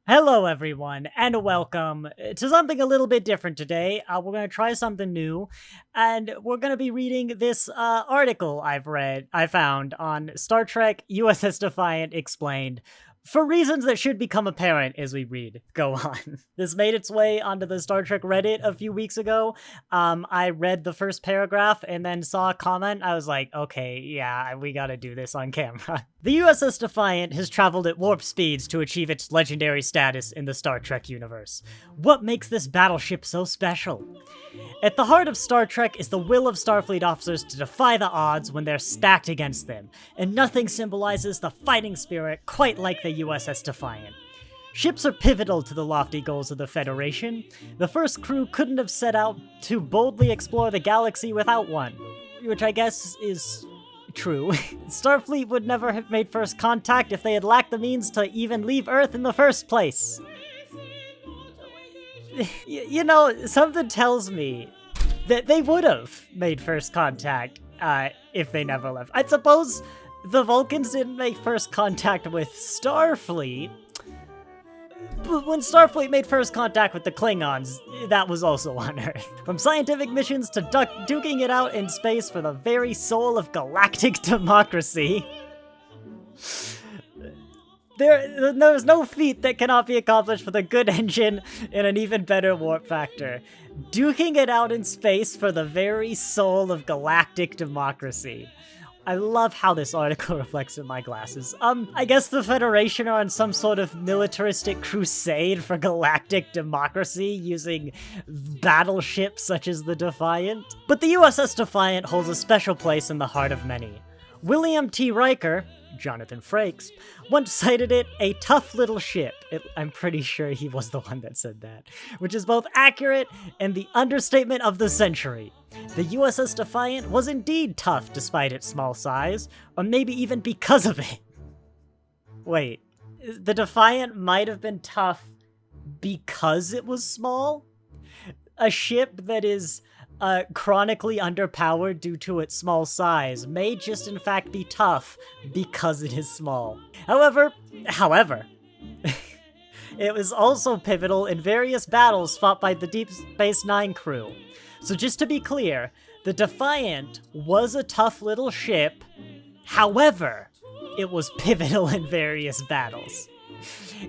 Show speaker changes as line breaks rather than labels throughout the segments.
Hello, everyone, and welcome to something a little bit different today. We're going to try something new, and we're going to be reading this article I found on Star Trek USS Defiant Explained, for reasons that should become apparent as we go on. This made its way onto the Star Trek Reddit a few weeks ago. I read the first paragraph and then saw a comment. I was like, okay, yeah, we gotta do this on camera. The USS Defiant has traveled at warp speeds to achieve its legendary status in the Star Trek universe. What makes this battleship so special? At the heart of Star Trek is the will of Starfleet officers to defy the odds when they're stacked against them, and nothing symbolizes the fighting spirit quite like the USS Defiant. Ships are pivotal to the lofty goals of the Federation. The first crew couldn't have set out to boldly explore the galaxy without one, which I guess is true. Starfleet would never have made first contact if they had lacked the means to even leave Earth in the first place. You know, something tells me that they would have made first contact if they never left. I suppose the Vulcans didn't make first contact with Starfleet, but when Starfleet made first contact with the Klingons, that was also on Earth. From scientific missions to duking it out in space for the very soul of galactic democracy, there's no feat that cannot be accomplished with a good engine and an even better warp factor. Duking it out in space for the very soul of galactic democracy. I love how this article reflects in my glasses. I guess the Federation are on some sort of militaristic crusade for galactic democracy using battleships such as the Defiant. But the USS Defiant holds a special place in the heart of many. William T. Riker, Jonathan Frakes, once cited it a tough little ship. I'm pretty sure he was the one that said that, which is both accurate and the understatement of the century. The USS Defiant was indeed tough despite its small size, or maybe even because of it. Wait, the Defiant might have been tough because it was small? A ship that is chronically underpowered due to its small size may just in fact be tough because it is small. However, it was also pivotal in various battles fought by the Deep Space Nine crew. So just to be clear, the Defiant was a tough little ship, however, it was pivotal in various battles.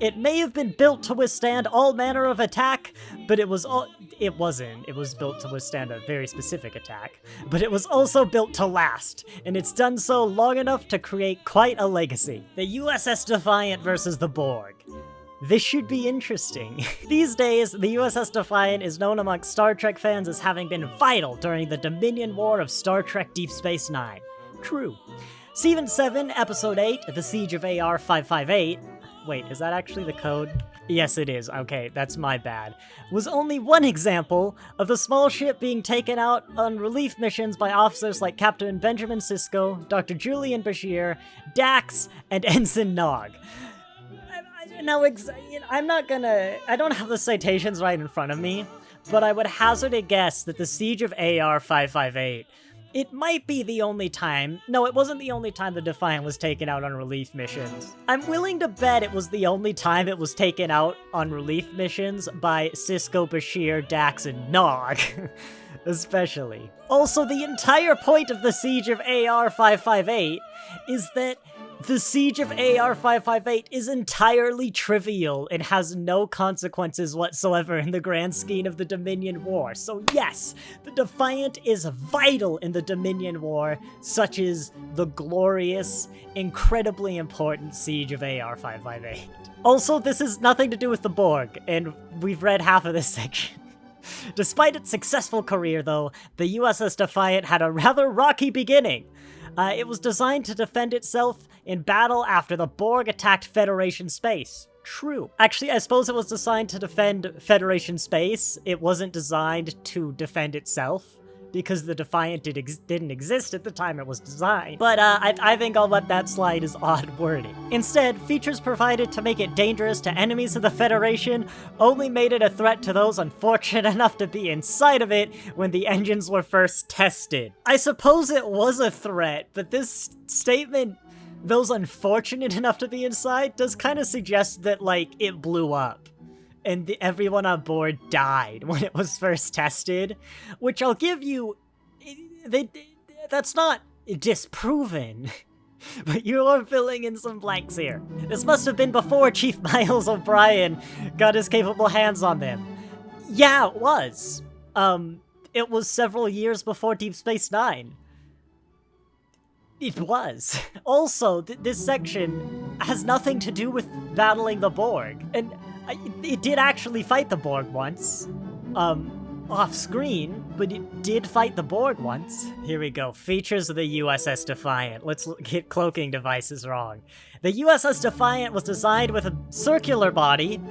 It may have been built to withstand all manner of attack, but it wasn't. It was built to withstand a very specific attack, but it was also built to last, and it's done so long enough to create quite a legacy. The USS Defiant versus the Borg. This should be interesting. These days, the USS Defiant is known amongst Star Trek fans as having been vital during the Dominion War of Star Trek Deep Space Nine. True. Season 7, Episode 8, The Siege of AR-558, wait, is that actually the code? Yes, it is. Okay, that's my bad. Was only one example of the small ship being taken out on relief missions by officers like Captain Benjamin Sisko, Dr. Julian Bashir, Dax, and Ensign Nog. I don't have the citations right in front of me, but I would hazard a guess that the Siege of AR-558, it might be the only time. No, it wasn't the only time the Defiant was taken out on relief missions. I'm willing to bet it was the only time it was taken out on relief missions by Sisko, Bashir, Dax, and Nog. Especially. Also, the entire point of the Siege of AR-558 is that the Siege of AR-558 is entirely trivial and has no consequences whatsoever in the grand scheme of the Dominion War. So yes, the Defiant is vital in the Dominion War, such as the glorious, incredibly important Siege of AR-558. Also, this has nothing to do with the Borg, and we've read half of this section. Despite its successful career, though, the USS Defiant had a rather rocky beginning. It was designed to defend itself in battle after the Borg attacked Federation space. True. Actually, I suppose it was designed to defend Federation space. It wasn't designed to defend itself, because the Defiant didn't exist at the time it was designed. But I think I'll let that slide as odd wording. Instead, features provided to make it dangerous to enemies of the Federation only made it a threat to those unfortunate enough to be inside of it when the engines were first tested. I suppose it was a threat, but this statement those unfortunate enough to be inside does kind of suggest that, like, it blew up. And everyone on board died when it was first tested. Which I'll give you... that's not disproven. But you are filling in some blanks here. This must have been before Chief Miles O'Brien got his capable hands on them. Yeah, it was. It was several years before Deep Space Nine. It was. Also, this section has nothing to do with battling the Borg. And it did actually fight the Borg once. Off screen, but it did fight the Borg once. Here we go. Features of the USS Defiant. Let's get cloaking devices wrong. The USS Defiant was designed with a circular body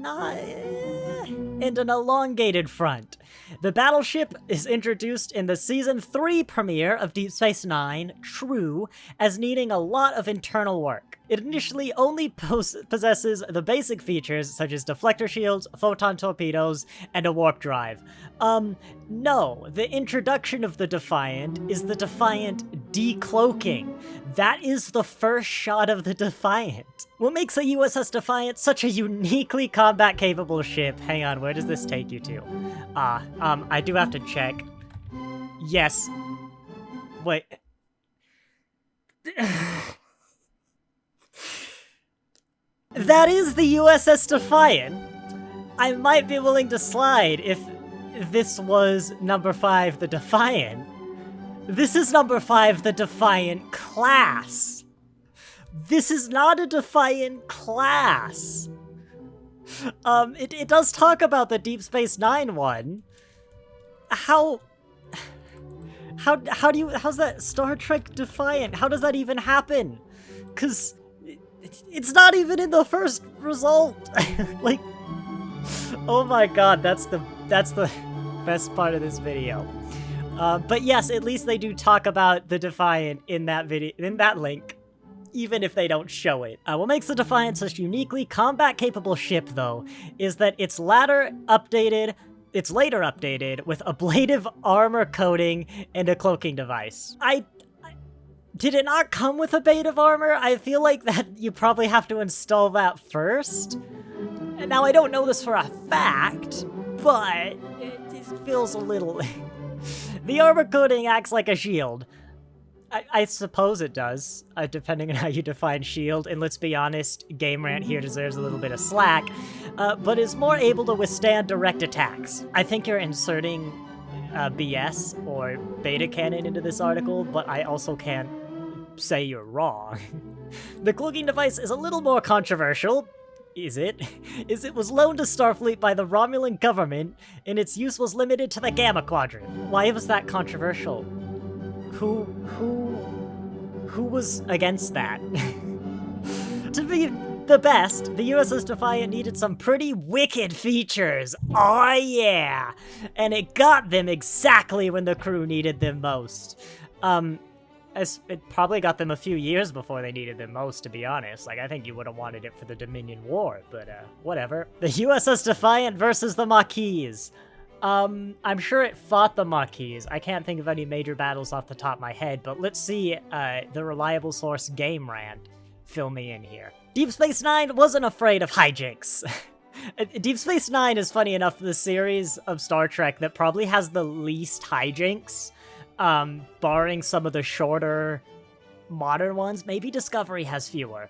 and an elongated front. The battleship is introduced in the Season 3 premiere of Deep Space Nine, True, as needing a lot of internal work. It initially only possesses the basic features such as deflector shields, photon torpedoes, and a warp drive. No, the introduction of the Defiant is the Defiant decloaking. That is the first shot of the Defiant. What makes a USS Defiant such a uniquely combat-capable ship? Hang on, where does this take you to? I do have to check. Yes. Wait. That is the USS Defiant. I might be willing to slide if this was number 5, the Defiant. This is number 5, the Defiant class. This is not a Defiant class. It does talk about the Deep Space Nine one. How's that Star Trek Defiant? How does that even happen? 'Cause it's not even in the first result. Like, oh my god, that's the best part of this video. But yes, at least they do talk about the Defiant in that video, in that link, even if they don't show it. What makes the Defiant such a uniquely combat-capable ship, though, is that it's later updated with ablative armor coating and a cloaking device. Did it not come with ablative armor? I feel like that you probably have to install that first. Now, I don't know this for a fact, but it feels a little... The armor coating acts like a shield. I suppose it does, depending on how you define shield, and let's be honest, GameRant here deserves a little bit of slack, but is more able to withstand direct attacks. I think you're inserting BS or beta canon into this article, but I also can't say you're wrong. The cloaking device is a little more controversial. Is it was loaned to Starfleet by the Romulan government, and its use was limited to the Gamma Quadrant. Why was that controversial? Who was against that? To be the best, the USS Defiant needed some pretty wicked features. Oh yeah! And it got them exactly when the crew needed them most. It probably got them a few years before they needed them most, to be honest. Like, I think you would have wanted it for the Dominion War, but whatever. The USS Defiant versus the Maquis. I'm sure it fought the Maquis. I can't think of any major battles off the top of my head, but let's see the reliable source GameRant fill me in here. Deep Space Nine wasn't afraid of hijinks. Deep Space Nine is, funny enough, the series of Star Trek that probably has the least hijinks, barring some of the shorter modern ones. Maybe Discovery has fewer.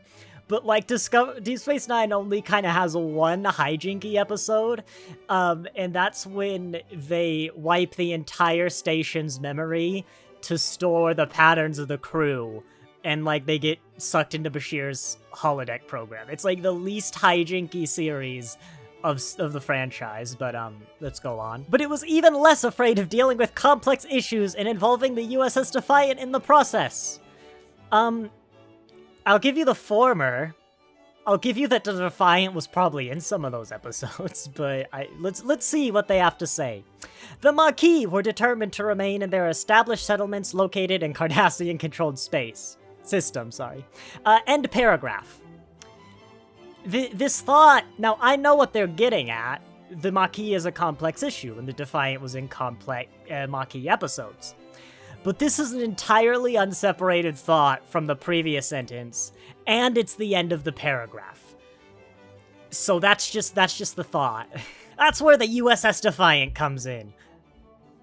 But, like, Deep Space Nine only kind of has one hijinky episode, and that's when they wipe the entire station's memory to store the patterns of the crew, and, like, they get sucked into Bashir's holodeck program. It's, like, the least hijinky series of the franchise, but, let's go on. But it was even less afraid of dealing with complex issues and involving the USS Defiant in the process. I'll give you the former. I'll give you that the Defiant was probably in some of those episodes, but let's see what they have to say. The Maquis were determined to remain in their established settlements located in Cardassian-controlled system. End paragraph. This thought, now I know what they're getting at. The Maquis is a complex issue, and the Defiant was in complex Maquis episodes. but this is an entirely unseparated thought from the previous sentence, and it's the end of the paragraph. So that's just the thought. That's where the USS Defiant comes in.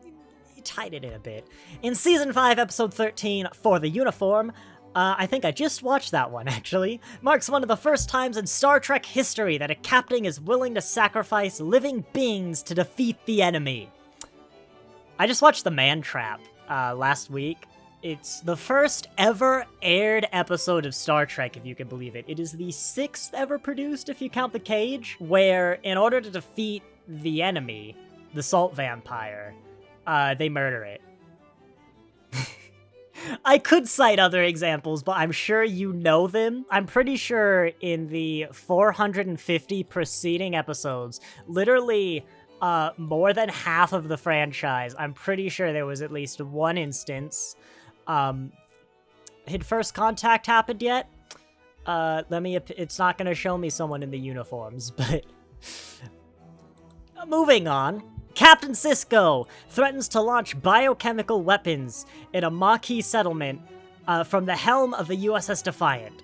You tied it in a bit. In Season 5, Episode 13, For the Uniform, I think I just watched that one, actually, marks one of the first times in Star Trek history that a captain is willing to sacrifice living beings to defeat the enemy. I just watched The Man Trap last week. It's the first ever aired episode of Star Trek, if you can believe it. It is the 6th ever produced, if you count the cage, where in order to defeat the enemy, the salt vampire, they murder it. I could cite other examples, but I'm sure you know them. I'm pretty sure in the 450 preceding episodes, literally more than half of the franchise, I'm pretty sure there was at least one instance. Had First Contact happened yet? It's not gonna show me someone in the uniforms, but... Moving on. Captain Sisko threatens to launch biochemical weapons in a Maquis settlement from the helm of the USS Defiant.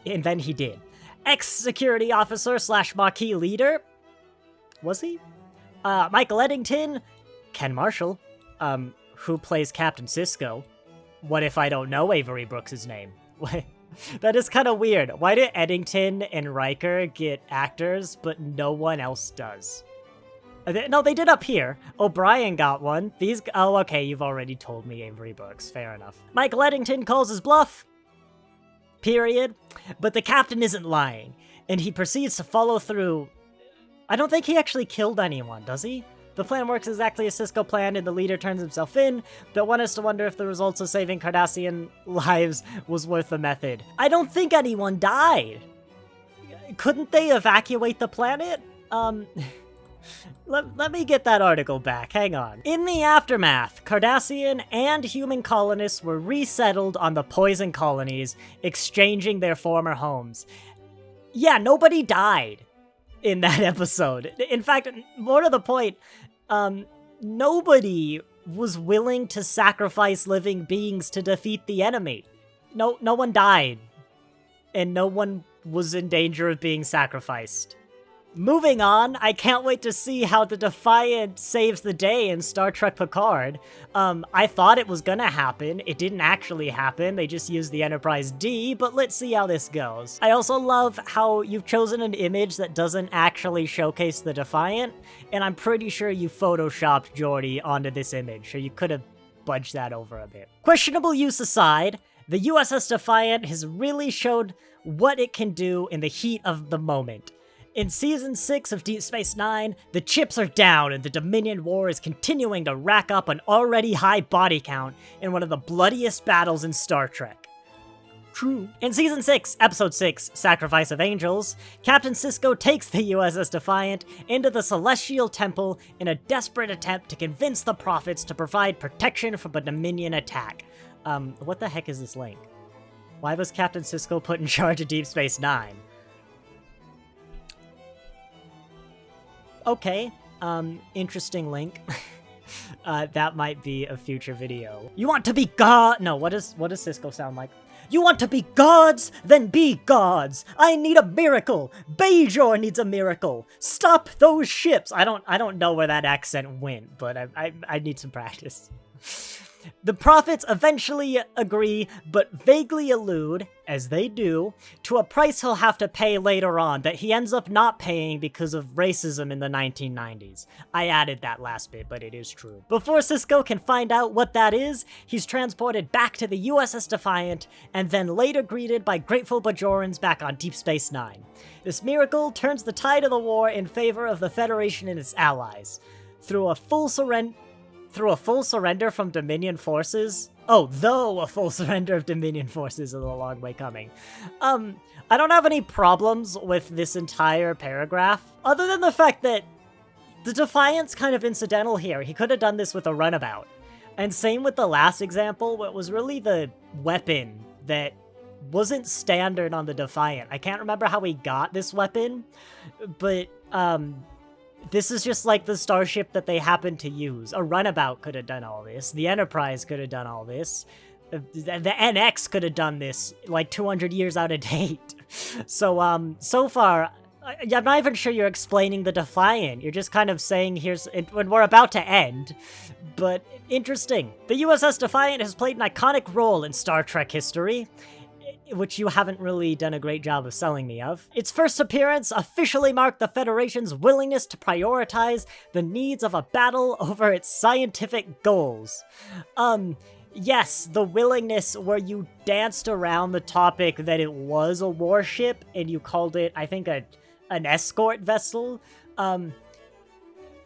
And then he did. Ex-security officer / Maquis leader? Was he? Michael Eddington, Ken Marshall, who plays Captain Sisko. What if I don't know Avery Brooks' name? That is kind of weird. Why did Eddington and Riker get actors, but no one else does? No, they did up here. O'Brien got one. Oh, okay, you've already told me Avery Brooks. Fair enough. Michael Eddington calls his bluff. Period. But the captain isn't lying, and he proceeds to follow through. I don't think he actually killed anyone, does he? The plan works exactly as Sisko planned, and the leader turns himself in, but one has to wonder if the results of saving Cardassian lives was worth the method. I don't think anyone died. Couldn't they evacuate the planet? Let me get that article back, hang on. In the aftermath, Cardassian and human colonists were resettled on the poison colonies, exchanging their former homes. Yeah, nobody died in that episode. In fact, more to the point, nobody was willing to sacrifice living beings to defeat the enemy. No one died, and no one was in danger of being sacrificed. Moving on, I can't wait to see how the Defiant saves the day in Star Trek Picard. I thought it was gonna happen. It didn't actually happen. They just used the Enterprise D, but let's see how this goes. I also love how you've chosen an image that doesn't actually showcase the Defiant, and I'm pretty sure you photoshopped Geordi onto this image, so you could have budged that over a bit. Questionable use aside, the USS Defiant has really showed what it can do in the heat of the moment. In Season 6 of Deep Space Nine, the chips are down and the Dominion War is continuing to rack up an already high body count in one of the bloodiest battles in Star Trek. True. In Season 6, Episode 6, Sacrifice of Angels, Captain Sisko takes the USS Defiant into the Celestial Temple in a desperate attempt to convince the Prophets to provide protection from a Dominion attack. What the heck is this link? Why was Captain Sisko put in charge of Deep Space Nine? Okay, interesting link. That might be a future video. You want to be God? No, what does Sisko sound like? You want to be gods? Then be gods. I need a miracle. Bajor needs a miracle. Stop those ships. I don't know where that accent went, but I need some practice. The Prophets eventually agree, but vaguely allude, as they do, to a price he'll have to pay later on that he ends up not paying because of racism in the 1990s. I added that last bit, but it is true. Before Sisko can find out what that is, he's transported back to the USS Defiant, and then later greeted by grateful Bajorans back on Deep Space Nine. This miracle turns the tide of the war in favor of the Federation and its allies. Through a full surrender from Dominion forces. Though a full surrender of Dominion forces is a long way coming. I don't have any problems with this entire paragraph, other than the fact that the Defiant's kind of incidental here. He could have done this with a runabout. And same with the last example, what was really the weapon that wasn't standard on the Defiant. I can't remember how he got this weapon, but, This is just like the starship that they happen to use. A runabout could have done all this. The Enterprise could have done all this. The NX could have done this like 200 years out of date. So far, I'm not even sure you're explaining the Defiant. You're just kind of saying when we're about to end. But interesting. The USS Defiant has played an iconic role in Star Trek history, which you haven't really done a great job of selling me of. Its first appearance officially marked the Federation's willingness to prioritize the needs of a battle over its scientific goals. Yes, the willingness where you danced around the topic that it was a warship and you called it, I think, an escort vessel.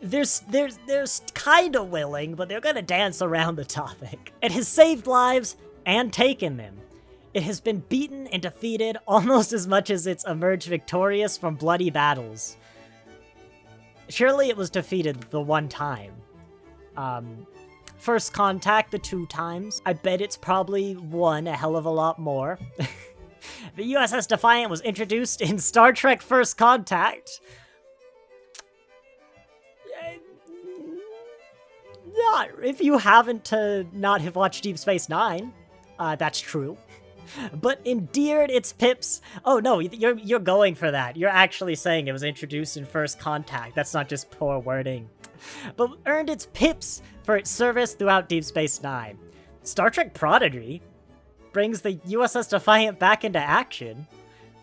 There's kind of willing, but they're gonna dance around the topic. It has saved lives and taken them. It has been beaten and defeated almost as much as it's emerged victorious from bloody battles. Surely it was defeated the one time. First Contact the 2 times. I bet it's probably won a hell of a lot more. The USS Defiant was introduced in Star Trek First Contact. If you haven't not have watched Deep Space Nine, that's true. But endeared its pips. Oh no, you're going for that. You're actually saying it was introduced in First Contact. That's not just poor wording. But earned its pips for its service throughout Deep Space Nine. Star Trek Prodigy brings the USS Defiant back into action.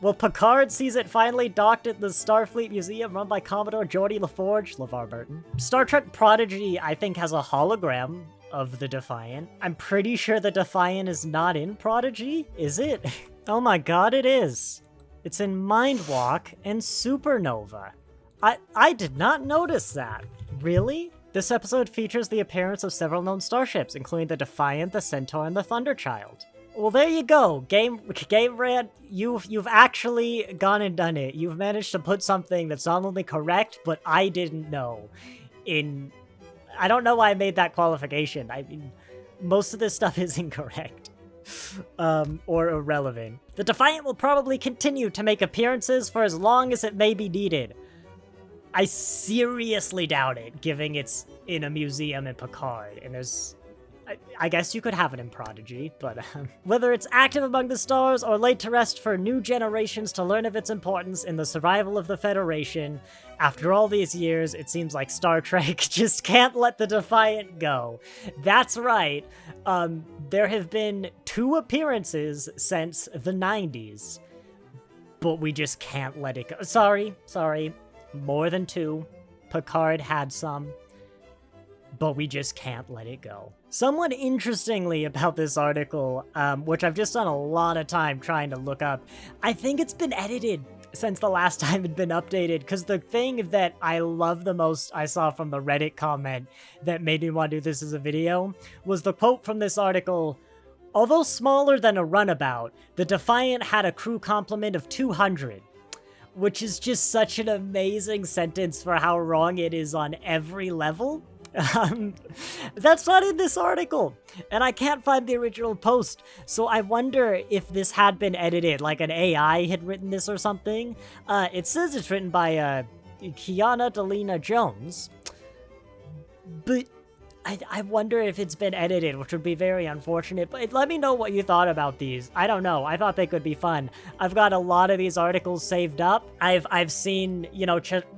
Well, Picard sees it finally docked at the Starfleet Museum run by Commodore Geordie LaForge, LeVar Burton. Star Trek Prodigy, I think, has a hologram of the Defiant. I'm pretty sure the Defiant is not in Prodigy, is it? Oh my god, it is. It's in Mindwalk and Supernova. I did not notice that. Really? This episode features the appearance of several known starships, including the Defiant, the Centaur, and the Thunderchild. Well, there you go. GameRant, you've actually gone and done it. You've managed to put something that's not only correct, but I didn't know in... I don't know why I made that qualification. I mean, most of this stuff is incorrect. Or irrelevant. The Defiant will probably continue to make appearances for as long as it may be needed. I seriously doubt it, given it's in a museum in Picard, and there's... I guess you could have it in Prodigy, but whether it's active among the stars or laid to rest for new generations to learn of its importance in the survival of the Federation, after all these years, it seems like Star Trek just can't let the Defiant go. That's right. There have been 2 appearances since the 90s, but we just can't let it go. Sorry. More than 2. Picard had some. But we just can't let it go. Somewhat interestingly about this article, which I've just done a lot of time trying to look up, I think it's been edited since the last time it'd been updated, because the thing that I love the most I saw from the Reddit comment that made me want to do this as a video was the quote from this article: "Although smaller than a runabout, the Defiant had a crew complement of 200. Which is just such an amazing sentence for how wrong it is on every level. That's not in this article, and I can't find the original post, so I wonder if this had been edited, like an AI had written this or something. It says it's written by Kiana Delina Jones, but I wonder if it's been edited, which would be very unfortunate, but let me know what you thought about these. I don't know, I thought they could be fun. I've got a lot of these articles saved up. I've seen,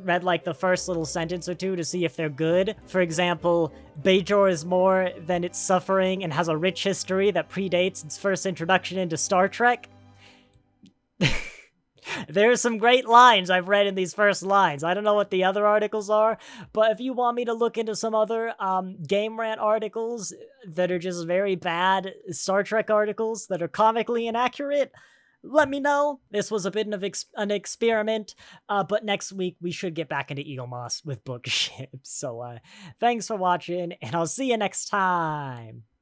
read like the first little sentence or 2 to see if they're good. For example, Bajor is more than its suffering and has a rich history that predates its first introduction into Star Trek. There's some great lines I've read in these first lines. I don't know what the other articles are, but if you want me to look into some other GameRant articles that are just very bad Star Trek articles that are comically inaccurate, let me know. This was a bit of an experiment, but next week we should get back into Eagle Moss with book ships. So thanks for watching, and I'll see you next time.